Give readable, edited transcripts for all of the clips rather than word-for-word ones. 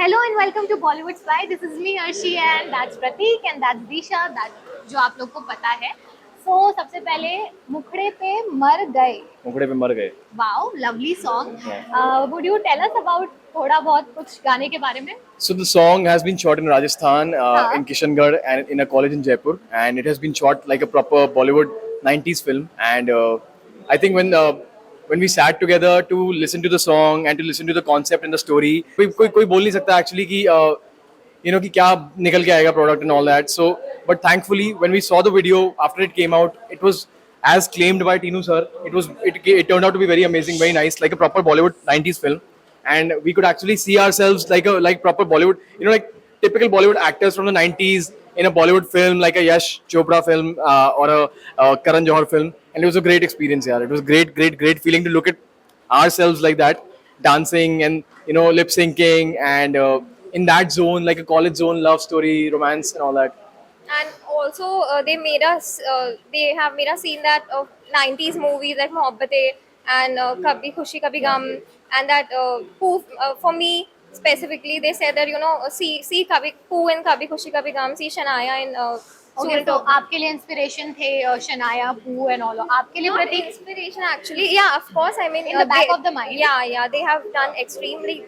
Hello and welcome to Bollywood Spy. This is me Arshi and that's Pratik and that's Disha. That जो आप लोग को पता है. So सबसे पहले मुखड़े पे मर गए. मुखड़े पे मर गए. Wow, lovely song. Would you tell us about थोड़ा बहुत कुछ गाने के बारे में? So the song has been shot in Rajasthan, in Kishangarh, and in a college in Jaipur, and it has been shot like a proper Bollywood 90s film. And I think when we sat together to listen to the song and to listen to the concept and the story, कोई बोल नहीं सकता actually कि कि क्या निकल के आएगा product and all that. So, but thankfully when we saw the video after it came out, it was as claimed by Tinu sir. It turned out to be very amazing, very nice, like a proper Bollywood 90s film. And we could actually see ourselves like proper Bollywood, like typical Bollywood actors from the 90s in a Bollywood film, like a Yash Chopra film or a Karan Johar film. And it was a great experience, yeah. It was great feeling to look at ourselves like that, dancing and lip syncing and in that zone, like a college zone, love story, romance, and all that. And also they have made us seen that 90s movies like Mohabbatein and Kabhi Khushi Kabhi Gum, and that for me specifically they said that see Kabhi Pooh in Kabhi Khushi Kabhi Gum, see Shania in Okay, Student so of आपके लिए inspiration थे शनाया पू and all. आपके लिए not Prateek inspiration actually, yeah, of course, I mean In the back of the mind. yeah, they have done extremely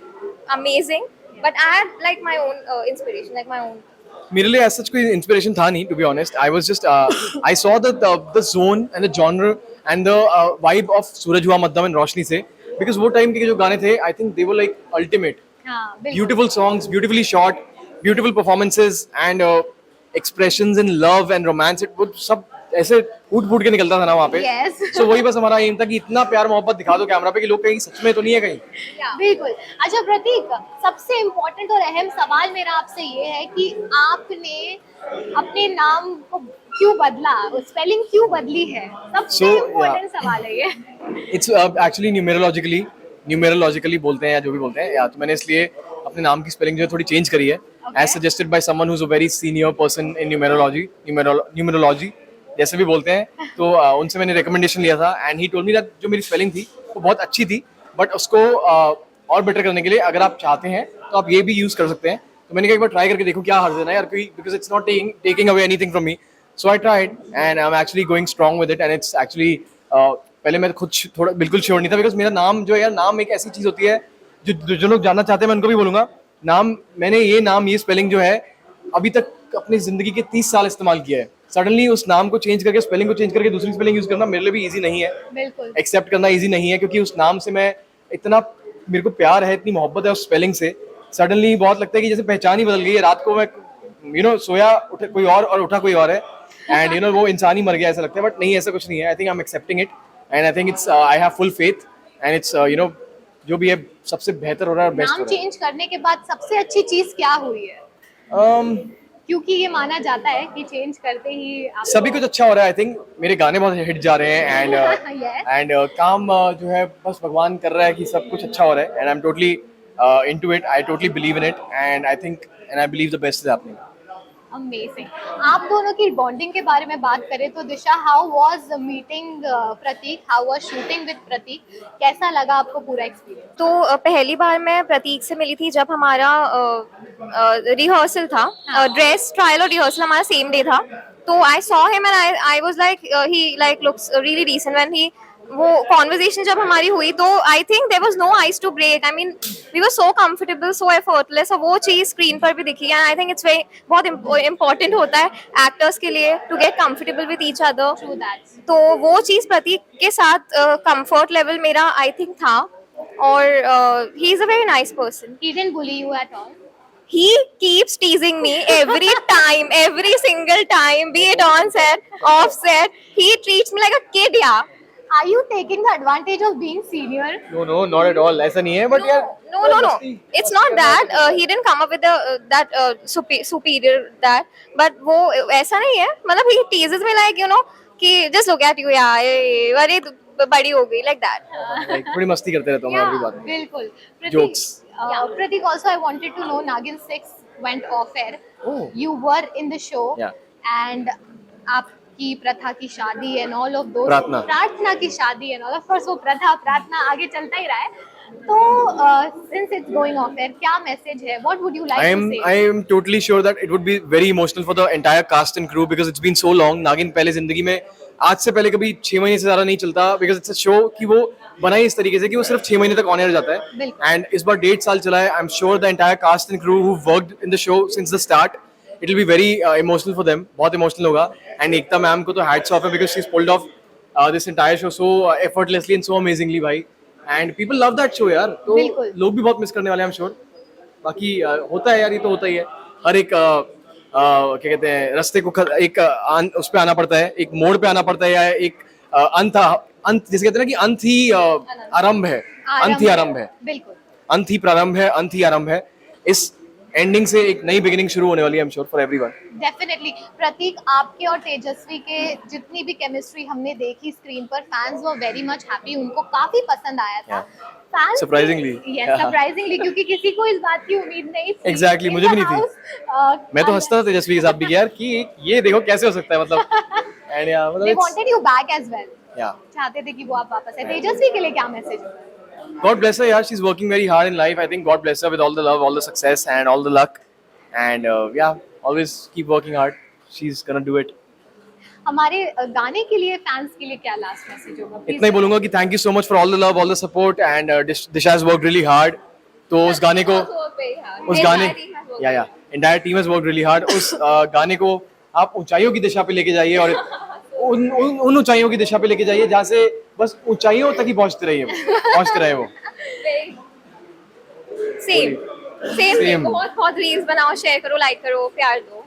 amazing, but I had like my own inspiration, like my own. मेरे लिए as such कोई inspiration था नहीं, to be honest. I was just I saw the zone and the genre and the vibe of सूरज हुआ मध्यम and रोशनी से, because वो time के जो गाने थे, I think they were like ultimate. हाँ बिल्कुल. Beautiful songs, beautifully shot, beautiful performances and expressions in love and romance. It would सब ऐसे फूट के निकलता था ना वहाँ पे. Yes. So वही बस हमारा एम था कि इतना प्यार मोहब्बत दिखा दो कैमरा पे कि लोग कहीं सच में तो नहीं है कहीं. बिल्कुल. अच्छा प्रतीक, सबसे इम्पोर्टेंट और अहम सवाल मेरा आपसे ये है कि आपने अपने नाम को क्यों बदला, स्पेलिंग क्यों बदली है? सबसे So, इम्पोर्टेंट सवाल है ये. It's actually न्यूमेरोलॉजिकली बोलते हैं या जो भी बोलते हैं, या तो मैंने इसलिए अपने नाम की स्पेलिंग जो है थोड़ी चेंज करी है, as suggested by someone who is a very senior person in numerology जैसे भी बोलते हैं. तो उनसे मैंने रिकमेंडेशन लिया था and he told me that जो मेरी स्पेलिंग थी वो बहुत अच्छी थी, बट उसको और बेटर करने के लिए अगर आप चाहते हैं तो आप ये भी यूज कर सकते हैं. तो मैंने कहा एक बार ट्राई करके देखो क्या हर्ज है ना यार, because it's not taking away anything from me. So I tried and I am actually going strong with it and it's actually पहले मैं खुद थोड़ा बिल्कुल श्योर नहीं था, बिकॉज मेरा नाम जो है यार, नाम एक ऐसी चीज होती है जो लोग जानना चाहते हैं. मैं उनको भी बोलूंगा नाम, मैंने ये स्पेलिंग जो है अभी तक अपनी जिंदगी के 30 साल इस्तेमाल किया है. सडनली उस नाम को चेंज करके, स्पेलिंग को चेंज करके दूसरी स्पेलिंग यूज करना मेरे लिए भी इजी नहीं है. बिल्कुल. एक्सेप्ट करना इजी नहीं है, क्योंकि उस नाम से मैं इतना, मेरे को प्यार है, इतनी मोहब्बत है उस स्पेलिंग से. सडनली बहुत लगता है कि जैसे पहचान ही बदल गई है. रात को मैं सोया उठे कोई और उठा कोई और है, एंड वो इंसान ही मर गया ऐसा लगता है. बट नहीं, ऐसा कुछ नहीं है. I think I am accepting it and I think it's I have full faith and it's जो भी है सबसे बेहतर हो रहा है और बेस्ट हो नाम रहा है. चेंज करने के बाद सबसे अच्छी चीज क्या हुई है? क्योंकि ये माना जाता है कि चेंज करते ही आपको सभी कुछ अच्छा हो रहा है. आई थिंक मेरे गाने बहुत हिट जा रहे हैं एंड Yes. एंड काम जो है बस भगवान कर रहा है कि सब कुछ अच्छा हो रहा है. And I am totally into it. I totally believe in it and I think and I believe the best is happening. Amazing. आप दोनों की बॉन्डिंग के बारे में बात करें तो Disha, how was meeting Prateek, how was shooting with Prateek, कैसा लगा आपको पूरा एक्सपीरियंस? तो पहली बार मैं प्रतीक से मिली थी जब हमारा रिहर्सल था, ड्रेस ट्रायल और रिहर्सल हमारा सेम डे था. तो I saw him and I was like he like looks really decent. When he वो कॉन्वर्जेशन जब हमारी हुई तो I think there was no ice to break. I mean we were so comfortable, so effortless, और वो चीज screen पर भी दिखी. And I think it's very बहुत इंपॉर्टेंट होता है एक्टर्स के लिए to get comfortable with each other. True that. तो वो चीज प्रतीक के साथ कंफर्ट लेवल मेरा आई थिंक था. और he is a very nice person. He didn't bully you at all? He keeps teasing me every time, every single time, be it on set, off set. He treats me like a kid, yeah. Are you taking the advantage of being senior? No not at all. ऐसा नहीं है, but यार No. It's not that. He didn't come up with that superior that. But वो ऐसा नहीं है. मतलब he teases me like कि just look at you, yeah. अरे बड़ी हो गई like that. थोड़ी मस्ती करते रहता हूँ मैं अपनी बात में. बिल्कुल. Jokes. Pratik, also I wanted to know, Nagin 6 went off air. Oh. You were in the show. Yeah. And आपकी प्रथा की शादी and all of those. प्रार्थना की शादी and all. Of course वो प्रार्थना आगे चलता ही रहा है. तो since it's going off air, क्या मैसेज है? What would you like to say? I am totally sure that it would be very emotional for the entire cast and crew because it's been so long. नागिन पहले जिंदगी में आज से पहले कभी 6 महीने से ज्यादा नहीं चलता because it's a show कि वो बनाई इस तरीके से कि वो सिर्फ 6 महीने तक ऑन एयर जाता है बिल्कुल। and इस बार 1.5 साल चला है. I'm sure the entire cast and crew who worked in the show since the start, it will be very emotional for them. बहुत emotional होगा. And एकता मैम को तो hats off है because she's pulled off this entire show so effortlessly and so amazingly भाई. And people love that show यार. तो बिल्कुल। लोग भी बहुत मिस करने वाले हैं I'm sure. बाकी होता है यार, ये तो होता ही है. हर एक क्या कहते हैं रास्ते को एक उस पे आना पड़ता है, एक मोड़ पे आना पड़ता है या एक अंत जिसे कहते हैं ना कि अंत ही आरंभ है, अंत ही आरंभ है, बिल्कुल। अंत ही प्रारंभ है, अंत ही आरंभ है. इस एंडिंग से एक नई बिगिनिंग शुरू होने वाली है I am sure for everyone. Definitely Prateek, आपके और तेजस्वी के जितनी भी केमिस्ट्री हमने देखी स्क्रीन पर, fans were very much happy, उनको काफी पसंद आया था. Fans Surprisingly. सरप्राइजिंगली, क्योंकि किसी को इस बात की उम्मीद नहीं थी. Exactly, मुझे भी नहीं थी. मैं तो हंसता था तेजस्वी के साथ भी यार कि ये देखो कैसे हो सकता है मतलब. एंड या They मतलब wanted you back as well. या चाहते थे कि वो आप वापस आए. तेजस्वी के लिए क्या message? God bless her, yeah. She's working very hard in life. I think God bless her with all the love, all the success, and all the luck. And yeah, always keep working hard. She's gonna do it. हमारे गाने के लिए, fans के लिए क्या last message होगा? Please इतना ही बोलूंगा कि thank you so much for all the love, all the support, and Disha has worked really hard. तो उस गाने को, उस गाने, या entire team has worked really hard. उस गाने को आप ऊंचाइयों की दिशा पे लेके जाइए और उन ऊंचाइयों की दिशा पे लेके जाइए जहाँ से बस ऊंचाइयों तक ही पहुँचते रहे वो. Same Same. बहुत रील्स बनाओ, शेयर करो, लाइक करो, प्यार दो.